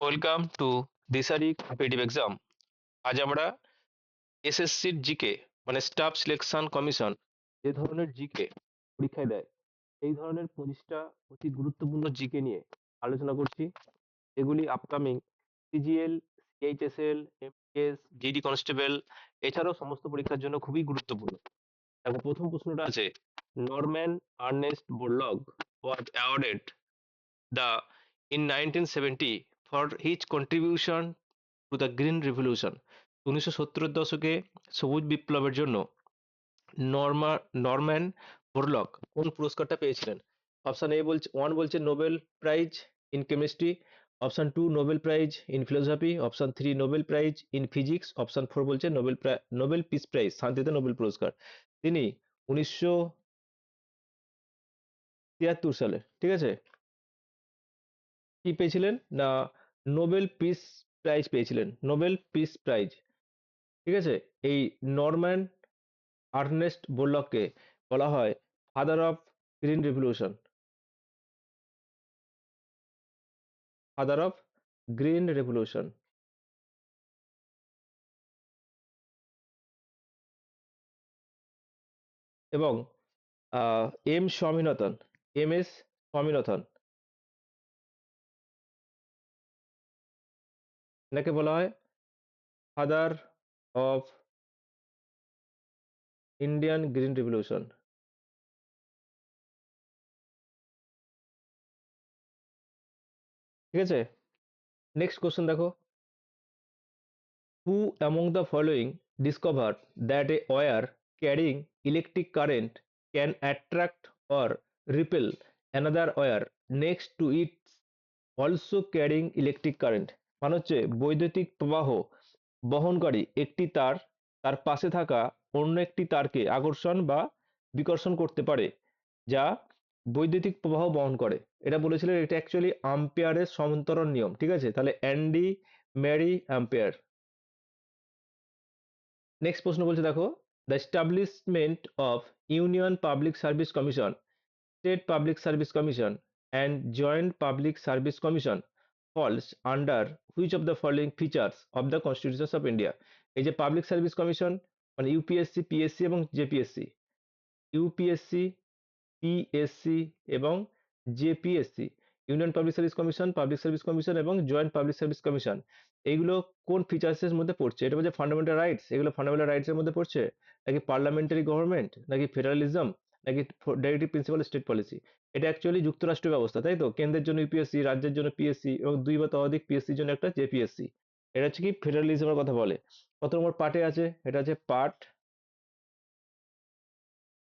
Welcome to Dishari competitive exam. আজ আমরা এসএসসির জিকে মানে স্টাফ সিলেকশন কমিশন যে ধরনের জিকে পরীক্ষায় দেয় এই ধরনের 25টা অতি গুরুত্বপূর্ণ জিকে নিয়ে আলোচনা করছি। এগুলি upcoming CGL, CHSL, MTS, GD constable এছাড়াও সমস্ত পরীক্ষার জন্য খুবই গুরুত্বপূর্ণ। দেখো, প্রথম প্রশ্নটা আছে, Norman Ernest Borlaug was awarded the in 1970 for his contribution to the green revolution. 1970-এর দশকে সবুজ বিপ্লবের জন্য নরম্যান বোরলগ কোন পুরস্কারটা পেয়েছিলেন? অপশন এ বলছে, ওয়ান বলছে Nobel prize in chemistry, option two Nobel prize in philosophy, option three Nobel prize in physics, option four বলছে নোবেল পিস প্রাইজ, শান্তিতে নোবেল পুরস্কার। তিনি 1973 সালে, ঠিক আছে, কি পেয়েছিলেন না নোবেল পিস প্রাইজ পেয়েছিলেন, নোবেল পিস প্রাইজ। ঠিক আছে, এই নরম্যান আর্নেস্ট বোরলগকে বলা হয় father of green revolution, father of green revolution. এবং M Swaminathan, M S Swaminathan, এনাকে বলা হয় father of Indian green revolution. ঠিক আছে, নেক্সট কোশ্চেন দেখো, who among the following discover that a wire carrying electric current can attract or repel another wire next to it also carrying electric current. মানে হচ্ছে বৈদ্যুতিক প্রবাহ বহনকারী একটি তার তার পাশে থাকা অন্য একটি তারকে আকর্ষণ বা বিকর্ষণ করতে পারে যা বৈদ্যুতিক প্রবাহ বহন করে। এটা বলেছিলেন, এটা অ্যাকচুয়ালি আম্পেয়ারের সমান্তরাল নিয়ম। ঠিক আছে, তাহলে অ্যান্ডি ম্যারি অ্যাম্পেয়ার। নেক্সট প্রশ্ন বলছে দেখো, the establishment of union public service commission, state public service commission and joint public service commission false under which of the following features of the constitution of India. এই যে public service commission মানে UPSC, PSC এবং জেপিএসসি, UPSC, PSC এবং জেপিএসসি, union public service commission এবং joint public service commission, এইগুলো কোন ফিচার্সের মধ্যে পড়ছে? এটা বলছে ফান্ডামেন্টাল রাইটস, এগুলো ফান্ডামেন্টাল রাইটস এর মধ্যে পড়ছে, নাকি পার্লামেন্টারি গভর্নমেন্ট, নাকি ফেডারেলিজম, নাকি ডাইরেক্টিভ প্রিন্সিপাল স্টেট পলিসি? এটা অ্যাকচুয়ালি যুক্তরাষ্ট্রীয় ব্যবস্থা, তাই তো? কেন্দ্রের জন্য ইউপিএসসি, রাজ্যের জন্য পিএসসি এবং দুই বা ততোধিক পিএসসির জন্য একটা জেপিএসসি। এটা হচ্ছে কি ফেডারেলিজমের কথা বলে। কত নম্বর পার্টে আছে? এটা হচ্ছে পার্ট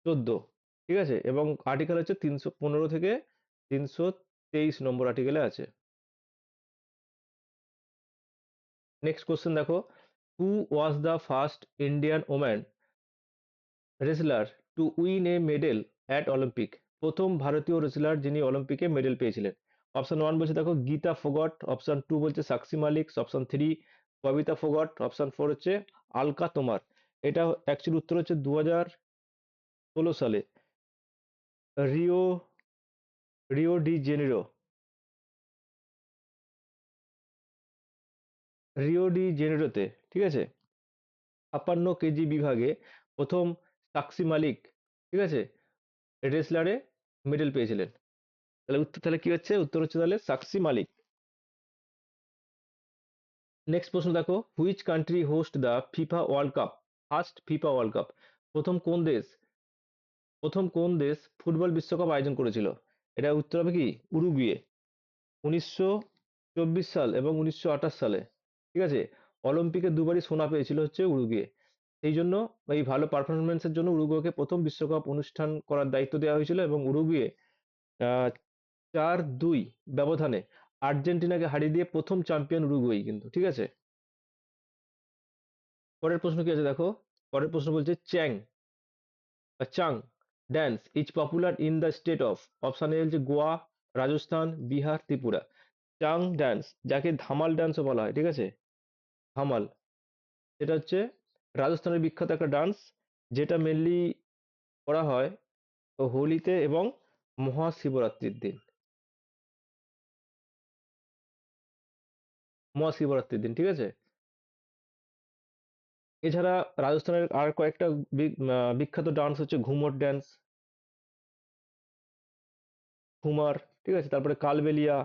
14, ঠিক আছে, এবং আর্টিকেল হচ্ছে 315 থেকে 323 নম্বর আর্টিকেলে আছে। নেক্সট কোশ্চেন দেখো, who was the first Indian woman wrestler to win a medal at Olympic? প্রথম ভারতীয় রেসলার যিনি অলিম্পিকে মেডেল পেয়েছিলেন। অপশন ওয়ান বলছে দেখো গীতা ফোগট, অপশন টু বলছে Sakshi Malik, option three Babita Phogat, option four হচ্ছে আলকা তোমার। এটা অ্যাকচুয়ালি উত্তর হচ্ছে 2016 সালে Rio Rio de Janeiro, Rio de জেনেরোতে, ঠিক আছে, 56 কেজি বিভাগে প্রথম সাক্ষী মালিক, ঠিক আছে, রেসলারে মেডেল পেয়েছিলেন। তাহলে উত্তর তাহলে কি হচ্ছে? উত্তর হচ্ছে তাহলে সাক্ষী মালিক। নেক্সট প্রশ্ন দেখো, which country host the FIFA world cup, first FIFA world cup? প্রথম কোন দেশ, প্রথম কোন দেশ ফুটবল বিশ্বকাপ আয়োজন করেছিল? এটা উত্তর হবে কি উরুগুয়ে। 1924 সাল এবং 1928 সালে, ঠিক আছে, অলিম্পিকে দুবারই সোনা পেয়েছিল হচ্ছে উরুগুয়ে। সেই জন্য এই ভালো পারফরমেন্সের জন্য উরুগুয়েকে প্রথম বিশ্বকাপ অনুষ্ঠান করার দায়িত্ব দেওয়া হয়েছিল এবং উরুগুয়ে 4-2 ব্যবধানে আর্জেন্টিনাকে হারিয়ে দিয়ে প্রথম চ্যাম্পিয়ন উরুগুয়েই কিন্তু, ঠিক আছে। পরের প্রশ্ন কি আছে দেখো, পরের প্রশ্ন বলছে চ্যাং বা Chang dance is popular in the state of, option A হচ্ছে গোয়া, রাজস্থান, বিহার, ত্রিপুরা। চাং ড্যান্স, যাকে ধামাল ড্যান্সও বলা হয়, ঠিক আছে, ধামাল, এটা হচ্ছে রাজস্থানের বিখ্যাত একটা ডান্স, যেটা মেনলি করা হয় হোলিতে এবং মহাশিবরাত্রির দিন। মহাশিবরাত্রির দিন, ঠিক আছে। এছাড়া রাজস্থানের আর কয়েকটা বিখ্যাত ডান্স হচ্ছে ঘুমর ড্যান্স, ঘুমার, ঠিক আছে, তারপরে কালবেলিয়া,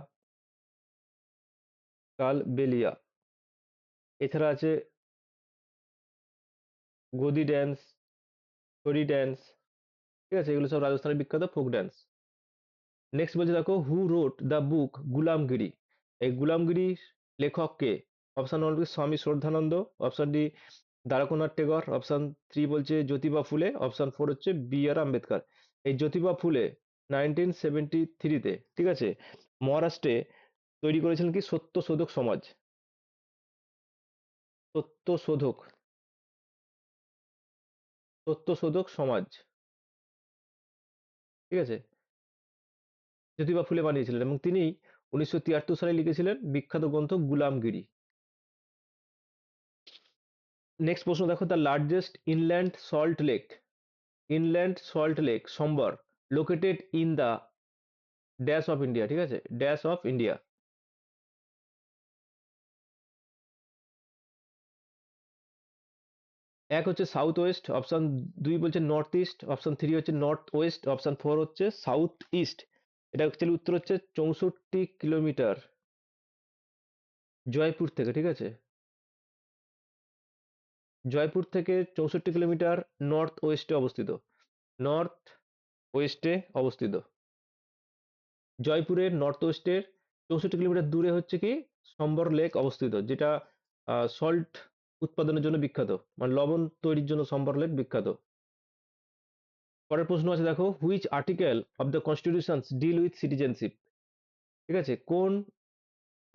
কালবেলিয়া। এছাড়া আছে গদি ড্যান্স, ছড়ি ড্যান্স, ঠিক আছে, এগুলো সব রাজস্থানের বিখ্যাত ফোক ড্যান্স। নেক্সট বলছে দেখো, হু রোট দ্য বুক গুলামগিরি, এই গুলামগিরি লেখক কে? অপশন ওয়ান বলছে Swami Shraddhanand, option D Dwarkanath Tagore, option three বলছে জ্যোতিবা ফুলে, অপশন ফোর হচ্ছে বি আর আম্বেদকর। এই জ্যোতিবা ফুলে 1973-তে, ঠিক আছে, মহারাষ্ট্রে তৈরি করেছিলেন কি সত্যশোধক সমাজ, সত্যশোধক, সত্যশোধক সমাজ, ঠিক আছে, জ্যোতিবা ফুলে বানিয়েছিলেন এবং তিনি 1973 সালে লিখেছিলেন বিখ্যাত গ্রন্থ গুলামগিরি। নেক্সট প্রশ্ন দেখো, the largest inland salt lake sambar located in the dash of India, ঠিক আছে, ড্যাশ অফ ইন্ডিয়া। এক হচ্ছে সাউথ ওয়েস্ট, অপশন দুই বলছে নর্থ ইস্ট, অপশন থ্রি হচ্ছে নর্থ ওয়েস্ট, অপশন ফোর হচ্ছে সাউথ ইস্ট। এটা অ্যাকচুয়ালি উত্তর হচ্ছে 64 কিলোমিটার জয়পুর থেকে, ঠিক আছে, জয়পুর থেকে 64 কিলোমিটার নর্থ ওয়েস্টে অবস্থিত, নর্থ ওয়েস্টে অবস্থিত। জয়পুরের নর্থ ওয়েস্টের 64 কিলোমিটার দূরে হচ্ছে কি সম্বর লেক অবস্থিত, যেটা সল্ট উৎপাদনের জন্য বিখ্যাত, মানে লবণ তৈরির জন্য সম্বর লেক বিখ্যাত। পরের প্রশ্ন আছে দেখো, which article of the constitutions deal with citizenship, ঠিক আছে, কোন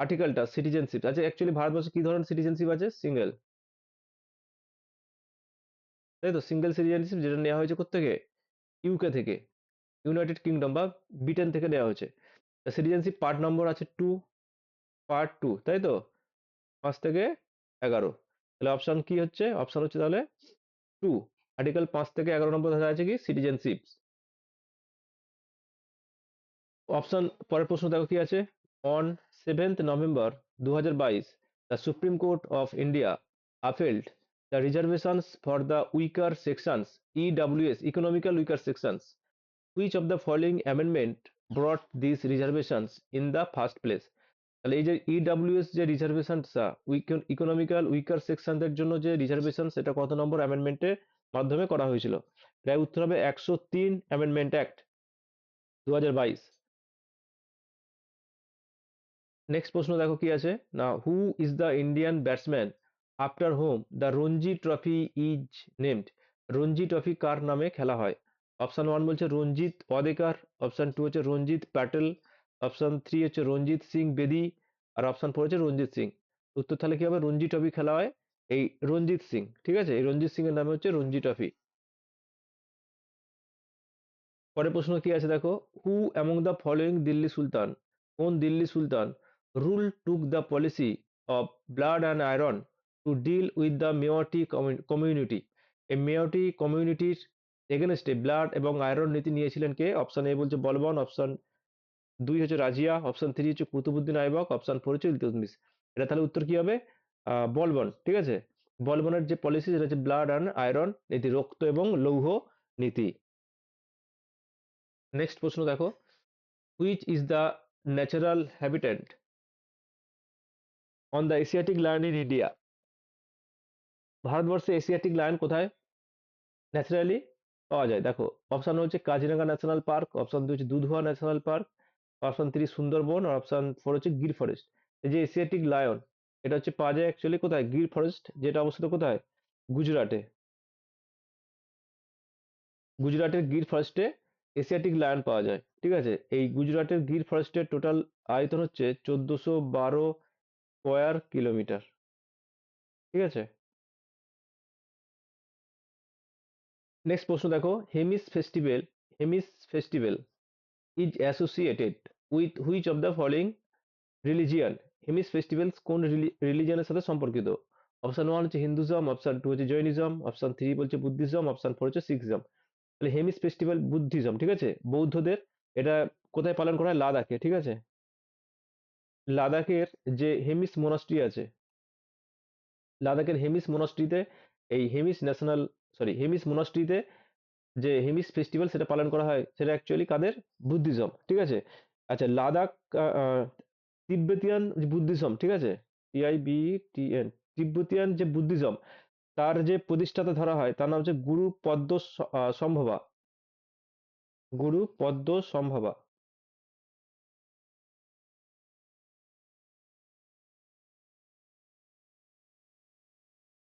আর্টিকেলটা সিটিজেনশিপ আছে? অ্যাকচুয়ালি ভারতবর্ষে কি ধরনের সিটিজেনশিপ আছে? সিঙ্গেল, তাই তো, সিঙ্গেল সিটিজেনশিপ, যেটা নেওয়া হয়েছে কোত্থেকে? ইউকে থেকে, ইউনাইটেড কিংডম বা ব্রিটেন থেকে নেওয়া হয়েছে। সিটিজেনশিপ পার্ট নম্বর আছে টু, পার্ট টু, তাই তো, 5 থেকে 11। তাহলে অপশন কি হচ্ছে? অপশন হচ্ছে তাহলে টু, আর্টিকেল 5 থেকে 11 নম্বর ধারা আছে কি সিটিজেনশিপ। অপশন, পরের প্রশ্ন দেখো কি আছে, on 7th November 2022 the supreme court of India upheld the reservations for the weaker sections, EWS, economical weaker sections. Which of the following amendment brought these reservations in the first place? তাহলে এই যে EWS যে রিজার্ভেশনটা economical weaker সেকশনদের জন্য যে reservation, সেটা কত নম্বর অ্যামেন্ডমেন্টের মাধ্যমে করা হয়েছিল? এর উত্তর হবে 103 অ্যামেন্ডমেন্ট অ্যাক্ট 2022। নেক্সট প্রশ্ন দেখো কি আছে না, who is the Indian batsman after whom the Ranji trophy is named, Ranji trophy কার নামে খেলা হয়? অপশন ওয়ান বলছে রঞ্জিত ওয়াদেকার, অপশন টু হচ্ছে রঞ্জিত প্যাটেল, অপশন থ্রি হচ্ছে রঞ্জিত সিং বেদি, আর অপশন ফোর হচ্ছে রঞ্জিত সিং। উত্তর তাহলে কি হবে? রঞ্জি ট্রফি খেলা হয় এই রঞ্জিত সিং, ঠিক আছে, এই রঞ্জিত সিং এর নামে হচ্ছে রঞ্জি ট্রফি। পরের প্রশ্ন কি আছে দেখো, who among the following Delhi sultan, কোন Delhi sultan rule took the policy of blood and iron to deal with the Mewati community, এই মেওয়াটি কমিউনিটির এগেনস্টে ব্লাড এবং আয়রন নীতি নিয়েছিলেন কে? অপশন এ বলছে বলবন, অপশন দুই হচ্ছে রাজিয়া, অপশন থ্রি হচ্ছে কুতুবুদ্দিন আইবক, অপশন ফোর হচ্ছে ইলতুৎমিশ। এটা তাহলে উত্তর কি হবে? বলবন, ঠিক আছে, বলবনের যে পলিসি সেটা হচ্ছে ব্লাড অ্যান্ড আয়রন নীতি, রক্ত এবং লৌহ নীতি। নেক্সট প্রশ্ন দেখো, which is the natural habitat on the Asiatic lion in India, ভারতবর্ষে এশিয়াটিক লায়ন কোথায় ন্যাচারালি পাওয়া যায়? দেখো, অপশন হচ্ছে কাজিরাঙ্গা ন্যাশনাল পার্ক, অপশন দুই হচ্ছে Dudhwa national park, option three Sundarban, আর অপশন ফোর হচ্ছে গির ফরেস্ট। এই যে এশিয়াটিক লায়ন, এটা হচ্ছে পাওয়া যায় অ্যাকচুয়ালি কোথায়? গির ফরেস্ট, যেটা অবস্থিত কোথায়? গুজরাটে, গুজরাটের গির ফরেস্টে এশিয়াটিক লায়ন পাওয়া যায়, ঠিক আছে। এই গুজরাটের গির ফরেস্টের টোটাল আয়তন হচ্ছে 1412 স্কয়ার কিলোমিটার, ঠিক আছে। নেক্সট প্রশ্ন দেখো, Hemis festival is associated with which of the following religion, Hemis festival কোন রিলিজিয়নের সাথে সম্পর্কিত? অপশন ওয়ান হচ্ছে হিন্দুজম, অপশন টু হচ্ছে জৈনিজম, অপশন থ্রি বলছে বুদ্ধিজম, অপশন ফোর হচ্ছে শিখজম। তাহলে হেমিস ফেস্টিভ্যাল বুদ্ধিজম, ঠিক আছে, বৌদ্ধদের। এটা কোথায় পালন করা হয়? লাদাখে, ঠিক আছে। লাদাখের যে হেমিস মোনাস্ট্রি আছে, লাদাখের হেমিস মোনাস্ট্রিতে, এই হেমিস ন্যাশনাল, সরি হেমিস মোনাস্ট্রিতে যে হেমিস ফেস্টিভ্যাল সেটা পালন করা হয়, সেটা অ্যাকচুয়ালি কাদের? বুদ্ধিজম, ঠিক আছে। আচ্ছা, লাদাখ তিব্বেতিয়ান বুদ্ধিজম, ঠিক আছে, TIBETN, তিব্বতিয়ান যে বুদ্ধিজম, তার যে প্রতিষ্ঠাতা ধরা হয় তার নাম হচ্ছে গুরু পদ্ম সম্ভবা, গুরু পদ্ম সম্ভবা।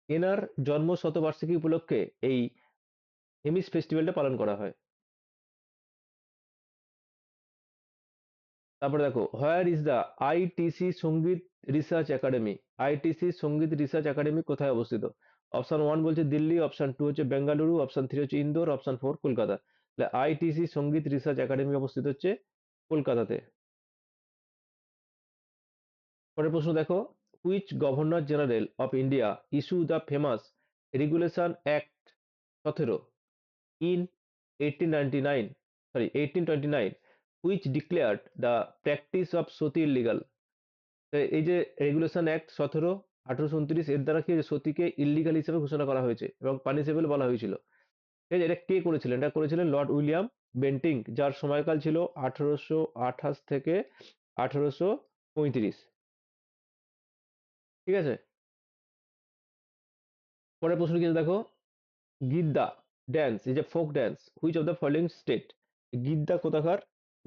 এনার জন্ম শতবার্ষিকী উপলক্ষে এই হেমিস ফেস্টিভ্যালটা পালন করা হয়। তারপরে দেখো, হোয়ার ইজ দ্য ITC সঙ্গীত রিসার্চ একাডেমি? ITC সঙ্গীত রিসার্চ একাডেমি কোথায় অবস্থিত? অপশন 1 বলছে দিল্লি, অপশন 2 হচ্ছে বেঙ্গালুরু, অপশন 3 হচ্ছে ইন্দোর, অপশন 4 কলকাতা। তাহলে ITC সঙ্গীত রিসার্চ একাডেমি অবস্থিত হচ্ছে কলকাতাতে। পরের প্রশ্ন দেখো, which governor general of India issue the famous regulation act 17 in 1899, sorry 1829, which declared the practice of Sati illegal? এই যে রেগুলেশন অ্যাক্ট 17, 1829, এর দ্বারা কি সতীকে ইল্লিগাল হিসেবে ঘোষণা করা হয়েছে এবং পানিশেবল বলা হয়েছিল। ঠিক আছে, এটা কে করেছিলেন? এটা করেছিলেন লর্ড উইলিয়াম বেন্টিং, যার সময়কাল ছিল 1828 থেকে 1835। ঠিক আছে, পরের প্রশ্ন কিন্তু দেখো, giddha dance is a folk dance which of the following state? Giddha কোথাকার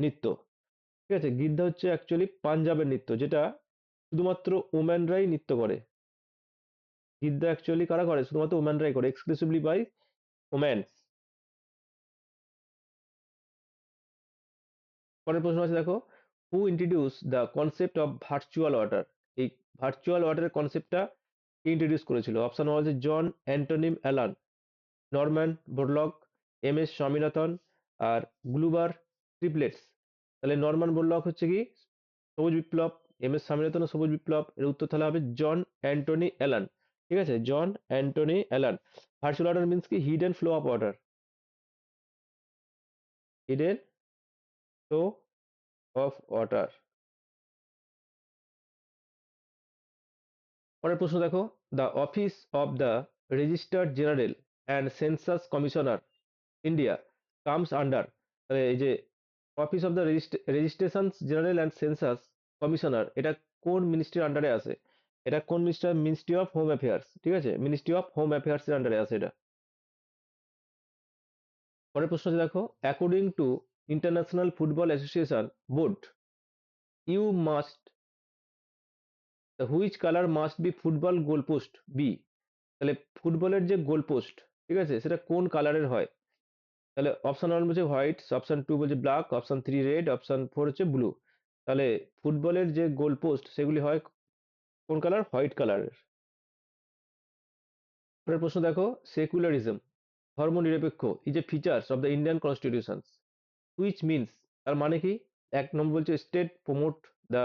নৃত্য? ঠিক আছে, গিদ্দা হচ্ছে অ্যাকচুয়ালি পাঞ্জাবের নৃত্য, যেটা শুধুমাত্র ওম্যানরাই নৃত্য করে। গিদ্দা অ্যাকচুয়ালি কারা করে? শুধুমাত্র ওম্যানরাই করে, এক্সক্লুসিভলি বাই ওম্যান। পরের প্রশ্ন আছে দেখো, who introduce the concept of virtual water? এই ভার্চুয়াল ওয়াটারের কনসেপ্টটা ইন্ট্রোডিউস করেছিল? অপশন 1 হচ্ছে John Anthony Allan, Norman Borlaug, MS Swaminathan, আর গ্লুবার ট্রিপলেটস। তাহলে নরম্যান বোরলগ হচ্ছে কি সবুজ বিপ্লব, MS স্বামীনাথন সবুজ বিপ্লব, এর উত্তর তাহলে হবে জন অ্যান্টনি অ্যালান। ঠিক আছে, John Anthony Allan. Virtual water means কি? Hidden flow of water, hidden flow of water. পরের প্রশ্ন দেখো, the office of the registrar general and census commissioner India comes under? তাহলে এই যে office of the registration general and census commissioner, এটা কোন মিনিস্ট্রির আন্ডারে আছে? এটা কোন minister? Ministry of home affairs. ঠিক আছে, মিনিস্ট্রি অফ হোম অ্যাফেয়ার্স এর আন্ডারে আছে এটা। পরের প্রশ্ন আছে দেখো, according to international football association board, you must, which colour must be football goal post be? তাহলে ফুটবলের যে গোল পোস্ট, ঠিক আছে, সেটা কোন কালারের হয়? তাহলে অপশন 1 বলছে হোয়াইট, অপশন 2 বলছে ব্ল্যাক, অপশন 3 রেড, অপশন 4 হচ্ছে ব্লু। তাহলে ফুটবলের যে গোল পোস্ট সেগুলি হয় কোন কালার? হোয়াইট কালারের। পরের প্রশ্ন দেখো, সেকুলারিজম ধর্মনিরপেক্ষ is a features of the Indian constitution which means, তার মানে কি? 1 নম্বর বলছে state promote the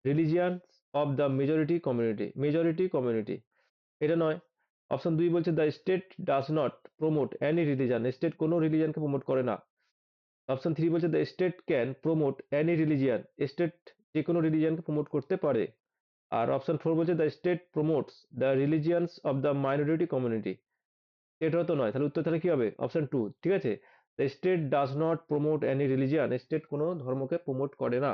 religion of the majority community, majority community, এটা নয়। অপশন 2 বলছে the state does not promote any religion, state কোনো রিলিজনকে প্রমোট করে না। অপশন 3 বলছে the state can promote any religion, state যে কোনো রিলিজিয়ানকে প্রমোট করতে পারে। আর অপশন 4 বলছে the state promotes the religions of the minority community, এটাও তো নয়। তাহলে উত্তর তাহলে কি হবে? অপশন 2, ঠিক আছে, the state does not promote any religion, state কোনো ধর্মকে প্রমোট করে না।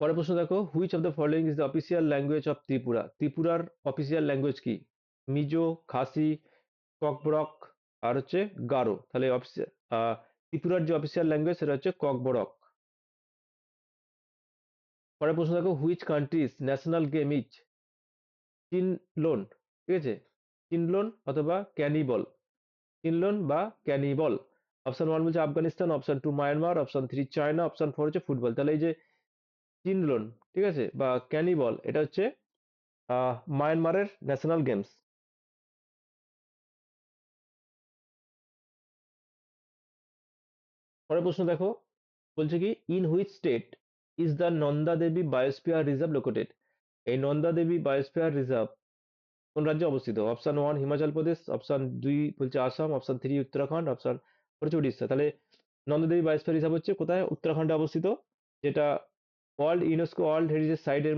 পরের প্রশ্ন দেখো, which of the following is the official language of Tripura? ত্রিপুরার অফিসিয়াল ল্যাঙ্গুয়েজ কি? মিজো, খাসি, ককবরক, আর হচ্ছে গারো। তাহলে ত্রিপুরার যে অফিসিয়াল ল্যাঙ্গুয়েজ সেটা হচ্ছে ককবরক। পরের প্রশ্ন দেখো, which country's national game is chinlone? ঠিক আছে, চিনলোন অথবা ক্যানিবল, চিনলোন বা ক্যানিবল। অপশন 1 বলছে Afghanistan, option 2 Myanmar, option 3 China, option 4 হচ্ছে ফুটবল। তাহলে এই যে চিনলোন, ঠিক আছে, বা ক্যানিবল, এটা হচ্ছে মায়ানমারের ন্যাশনাল গেমস। পরের প্রশ্ন দেখো, বলছে কি in which state is the Nanda Devi biosphere reserve located? এই নন্দা দেবী বায়োস্ফিয়ার রিজার্ভ কোন রাজ্যে অবস্থিত? অপশন 1 হিমাচল প্রদেশ, অপশন 2 বলছে আসাম, অপশন 3 উত্তরাখণ্ড, অপশন 4 হচ্ছে উড়িষ্যা। তাহলে নন্দাদেবী বায়োস্ফিয়ার রিজার্ভ হচ্ছে কোথায়? উত্তরাখণ্ডে অবস্থিত, যেটা ইউনেস্কো ওয়ার্ল্ড হেরিটেজ সাইটের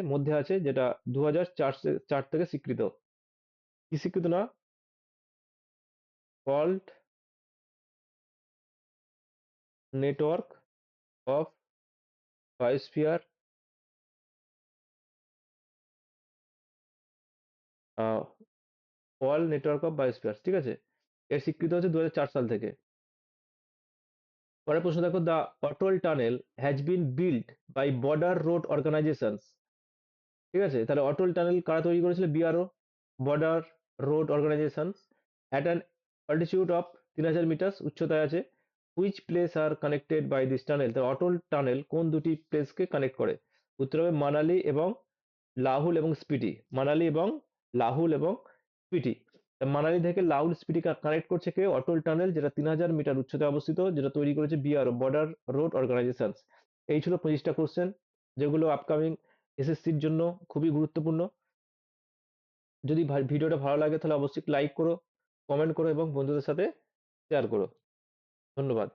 মধ্যে আছে, যেটা 2004 থেকে স্বীকৃত। কি স্বীকৃত না? World network of biosphere, world network of biosphere, ঠিক আছে? এর স্বীকৃত হচ্ছে 2004 সাল থেকে। পরের প্রশ্ন দেখো, the Atal tunnel has been build by border road organisation. ঠিক আছে, তাহলে অটল টানেল কারা তৈরি করেছিল? BRO, border road organisation, at an altitude of 3000 metre উচ্চতায় আছে। Which place are connected by this tunnel? তাহলে অটল টানেল কোন দুটি প্লেসকে কানেক্ট করে? উত্তর হবে মানালি এবং লাহুল এবং স্পিটি। মানালি এবং লাহুল এবং স্পিটি। মানালি থেকে লাহুল স্পিটি কানেক্ট করছে কে? অটল টানেল, যেটা 3000 মিটার উচ্চতায় অবস্থিত, যেটা তৈরি করেছে বিআরও, বর্ডার রোড অর্গানাইজেশন। এই ছিল 25টা কোশ্চেন, যেগুলো আপকামিং এসএসসির জন্য খুবই গুরুত্বপূর্ণ। যদি ভিডিওটা ভালো লাগে তাহলে অবশ্যই লাইক করো, কমেন্ট করো এবং বন্ধুদের সাথে শেয়ার করো। ধন্যবাদ।